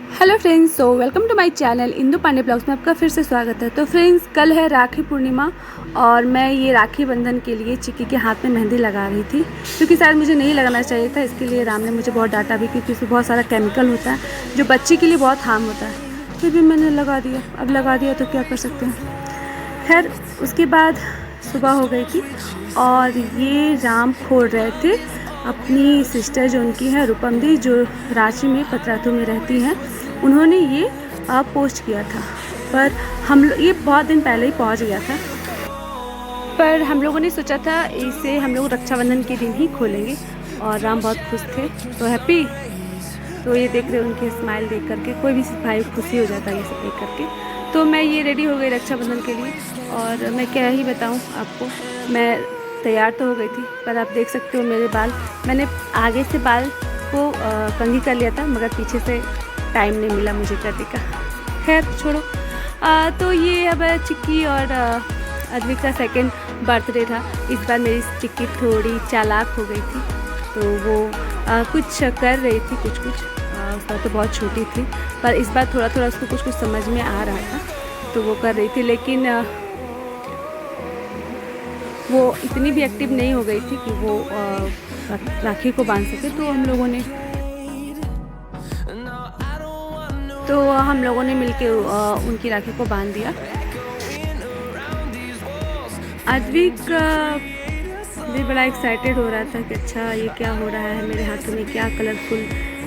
Hello friends, so welcome to my channel Indu Pandey blogs में आपका फिर से स्वागत है। तो फ्रेंड्स, कल है राखी पूर्णिमा और मैं ये राखी बंधन के लिए चिक्की के हाथ में मेहंदी लगा रही थी, क्योंकि शायद मुझे नहीं लगाना चाहिए था। इसके लिए राम ने मुझे बहुत डांटा भी, क्योंकि इसमें बहुत सारा केमिकल होता है जो बच्चे के लिए बहुत हार्म होता है। फिर भी मैंने लगा दिया। अब लगा दिया तो क्या कर सकते हैं। खैर, उसके बाद सुबह हो गई थी और ये राम फोड़ रहे थे अपनी सिस्टर जो उनकी है रूपम दी, जो रांची में पतरातू में रहती हैं। उन्होंने ये पोस्ट किया था, पर ये बहुत दिन पहले ही पहुंच गया था, पर हम लोगों ने सोचा था इसे हम लोग रक्षाबंधन के दिन ही खोलेंगे। और राम बहुत खुश थे, तो हैप्पी। तो ये देख रहे उनके स्माइल देख करके कोई भी भाई खुशी हो जाता है ये सब देख करके। तो मैं ये रेडी हो गई रक्षाबंधन के लिए, और मैं क्या ही बताऊँ आपको, मैं तैयार तो हो गई थी, पर आप देख सकते हो मेरे बाल, मैंने आगे से बाल को कंघी कर लिया था, मगर पीछे से टाइम नहीं मिला मुझे करने का। खैर छोड़ो। तो ये अब चिक्की और अद्विक का सेकेंड बर्थडे था। इस बार मेरी चिक्की थोड़ी चालाक हो गई थी, तो वो कुछ कर रही थी, कुछ उस बार तो बहुत छोटी थी, पर इस बार थोड़ा थोड़ा उसको कुछ समझ में आ रहा था, तो वो कर रही थी। लेकिन वो इतनी भी एक्टिव नहीं हो गई थी कि वो राखी को बांध सके। तो हम लोगों ने मिलके उनकी राखी को बांध दिया। अद्विक भी बड़ा एक्साइटेड हो रहा था कि अच्छा ये क्या हो रहा है, मेरे हाथों में क्या कलरफुल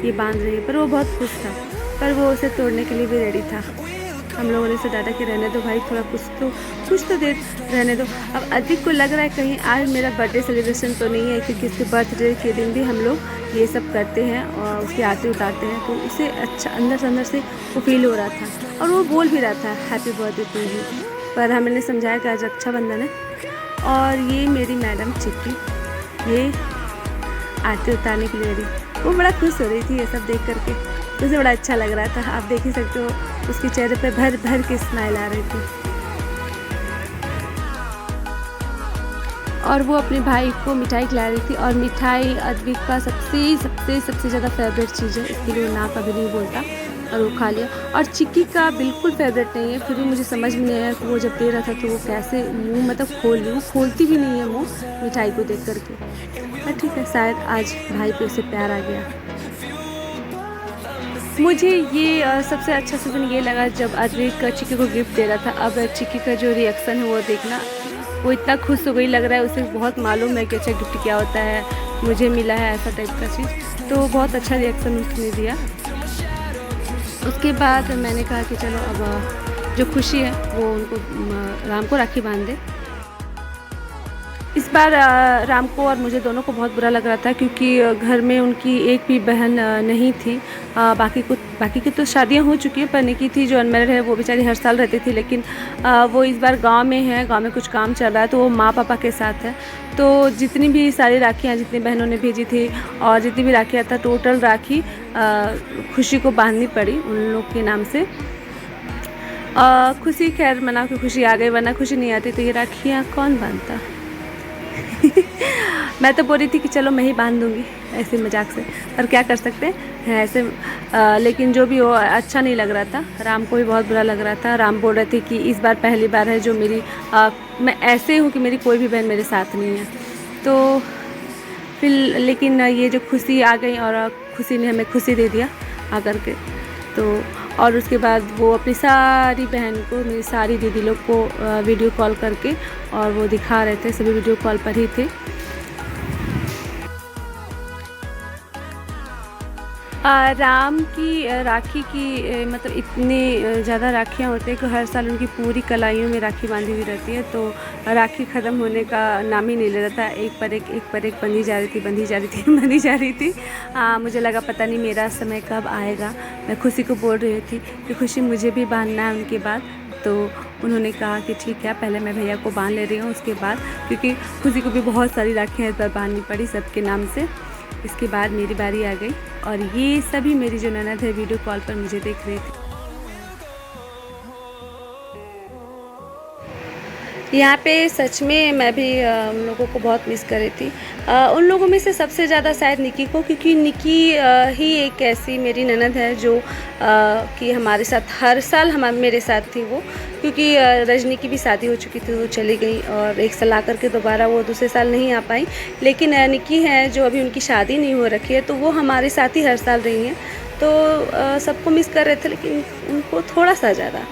ये बांध रही है, पर वो बहुत खुश था। पर वो उसे तोड़ने के लिए भी रेडी था। हम लोगों ने उसे डांटा कि रहने दो भाई, थोड़ा कुछ तो देर रहने दो। अब अद्विक को लग रहा है कहीं आज मेरा बर्थडे सेलिब्रेशन तो नहीं है, क्योंकि उसके बर्थडे के दिन भी हम लोग ये सब करते हैं और उसकी आरती उतारते हैं, तो उसे अच्छा अंदर से वो फील हो रहा था, और वो बोल भी रहा था हैप्पी बर्थडे टू यू। पर हमने समझाया कि आज रक्षाबंधन है। और ये मेरी मैडम चिक्की, ये आरती उतारने के लिए रेडी। वो बड़ा खुश हो रही थी ये सब देख करके, उसे बड़ा अच्छा लग रहा था। आप देख ही सकते हो उसके चेहरे पे भर भर के स्माइल आ रही थी। और वो अपने भाई को मिठाई खिला रही थी, और मिठाई अद्विक का सबसे ज़्यादा फेवरेट चीज़ है, इसके लिए वो ना कभी नहीं बोलता, और वो खा लिया। और चिक्की का बिल्कुल फेवरेट नहीं है, फिर भी मुझे समझ में नहीं आया कि वो जब दे रहा था तो वो कैसे मुँह मतलब खोल ली। वो खोलती भी नहीं है मुँह मिठाई को देख करके। ठीक है, शायद आज भाई पे उसे प्यार आ गया। मुझे ये सबसे अच्छा सीज़न ये लगा जब अद्विक चिक्की को गिफ्ट दे रहा था। अब चिक्की का जो रिएक्शन है वो देखना, वो इतना खुश हो गई, लग रहा है उसे बहुत मालूम है कि अच्छा गिफ्ट क्या होता है, मुझे मिला है ऐसा टाइप का चीज़। तो बहुत अच्छा रिएक्शन उसने दिया। उसके बाद मैंने कहा कि चलो अब जो खुशी है वो उनको राम को राखी बांध दे। इस बार राम को और मुझे दोनों को बहुत बुरा लग रहा था, क्योंकि घर में उनकी एक भी बहन नहीं थी। बाकी की तो शादियां हो चुकी हैं, पर निकी थी जो अनमैरिड है, वो बेचारी हर साल रहती थी, लेकिन वो इस बार गांव में है, गांव में कुछ काम चल रहा है, तो वो माँ पापा के साथ है। तो जितनी भी सारी राखियाँ जितनी बहनों ने भेजी थी और जितनी भी राखियाँ था, टोटल राखी खुशी को बांधनी पड़ी उन लोग के नाम से। खुशी खैर मना के खुशी आ गई, वरना खुशी नहीं आती तो ये राखियाँ कौन बांधता। मैं तो बोल रही थी कि चलो मैं ही बांध दूंगी ऐसे मजाक से, पर क्या कर सकते हैं ऐसे। लेकिन जो भी हो अच्छा नहीं लग रहा था, राम को भी बहुत बुरा लग रहा था। राम बोल रहे थे कि इस बार पहली बार है जो मेरी मैं ऐसे हूँ कि मेरी कोई भी बहन मेरे साथ नहीं है। तो फिर लेकिन ये जो खुशी आ गई और खुशी ने हमें खुशी दे दिया आकर के। तो और उसके बाद वो अपनी सारी बहन को, मेरी सारी दीदी लोग को वीडियो कॉल करके और वो दिखा रहे थे, सभी वीडियो कॉल पर ही थे। राम की राखी की मतलब इतनी ज़्यादा राखियाँ होती हैं कि हर साल उनकी पूरी कलाइयों में राखी बांधी हुई रहती है, तो राखी ख़त्म होने का नाम ही नहीं ले रहा था। एक पर एक बंधी जा रही थी। मुझे लगा पता नहीं मेरा समय कब आएगा। मैं खुशी को बोल रही थी कि खुशी मुझे भी बांधना है उनके बाद। तो उन्होंने कहा कि ठीक है, पहले मैं भैया को बांध ले रही हूँ, उसके बाद, क्योंकि खुशी को भी बहुत सारी राखियाँ इस बार बांधनी पड़ी सबके नाम से। इसके बाद मेरी बारी आ गई, और ये सभी मेरी जो ननद है वीडियो कॉल पर मुझे देख रही थी। यहाँ पे सच में मैं भी उन लोगों को बहुत मिस कर रही थी। उन लोगों में से सबसे ज़्यादा शायद निकी को, क्योंकि निकी ही एक ऐसी मेरी ननद है जो कि हमारे साथ हर साल मेरे साथ थी वो, क्योंकि रजनी की भी शादी हो चुकी थी, वो चली गई और एक साल आकर के दोबारा वो दूसरे साल नहीं आ पाई। लेकिन निकी है जो अभी उनकी शादी नहीं हो रखी है, तो वो हमारे साथ ही हर साल रही हैं। तो सबको मिस कर रहे थे, लेकिन उनको थोड़ा सा ज़्यादा।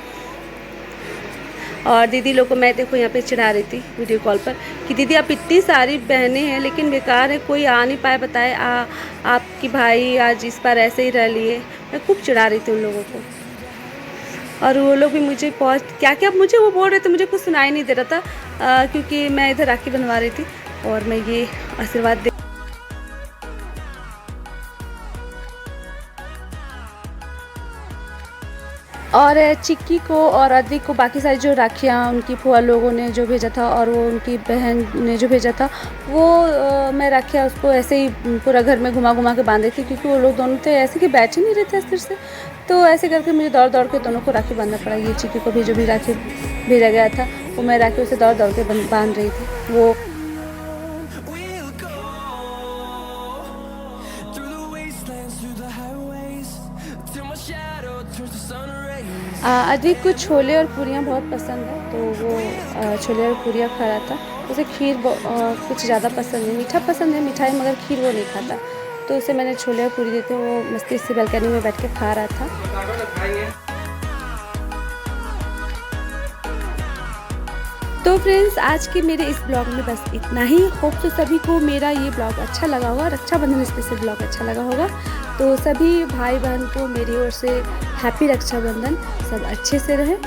और दीदी लोग को मैं देखो यहाँ पे चिढ़ा रही थी वीडियो कॉल पर कि दीदी आप इतनी सारी बहनें हैं लेकिन बेकार है, कोई आ नहीं पाए, बताए आपकी भाई आज इस बार ऐसे ही रह लिए। मैं खूब चिढ़ा रही थी उन लोगों को, और वो लोग भी मुझे क्या क्या मुझे वो बोल रहे थे, मुझे कुछ सुनाई नहीं दे रहा था क्योंकि मैं इधर राखी बनवा रही थी और मैं ये आशीर्वाद दे। और चिक्की को और अद्विक को बाकी सारी जो राखियाँ उनकी फुआ लोगों ने जो भेजा था और वो उनकी बहन ने जो भेजा था, वो मैं राखियाँ उसको ऐसे ही पूरा घर में घुमा घुमा के बांधे थी, क्योंकि वो लोग दोनों थे ऐसे कि बैठ ही नहीं रहे थे अस्थिर से। तो ऐसे करके मुझे दौड़ दौड़ के दोनों को राखी बांधना पड़ा। ये चिक्की को भी जो भी राखी भेजा गया था वो मैं राखी उसे दौड़ दौड़ के बांध रही थी। वो अद्विक को छोले और पूरियाँ बहुत पसंद है, तो वो छोले और पूरियाँ खा रहा था। उसे खीर कुछ ज़्यादा पसंद है, मीठा पसंद है मिठाई, मगर खीर वो नहीं खाता। तो उसे मैंने छोले और पूरी देते, वो मस्ती से बालकनी में बैठ के खा रहा था। तो फ्रेंड्स, आज के मेरे इस ब्लॉग में बस इतना ही। होप तो सभी को मेरा ये ब्लॉग अच्छा लगा होगा, रक्षाबंधन स्पेशल ब्लॉग अच्छा लगा होगा। तो सभी भाई बहन को मेरी ओर से हैप्पी रक्षाबंधन, सब अच्छे से रहें।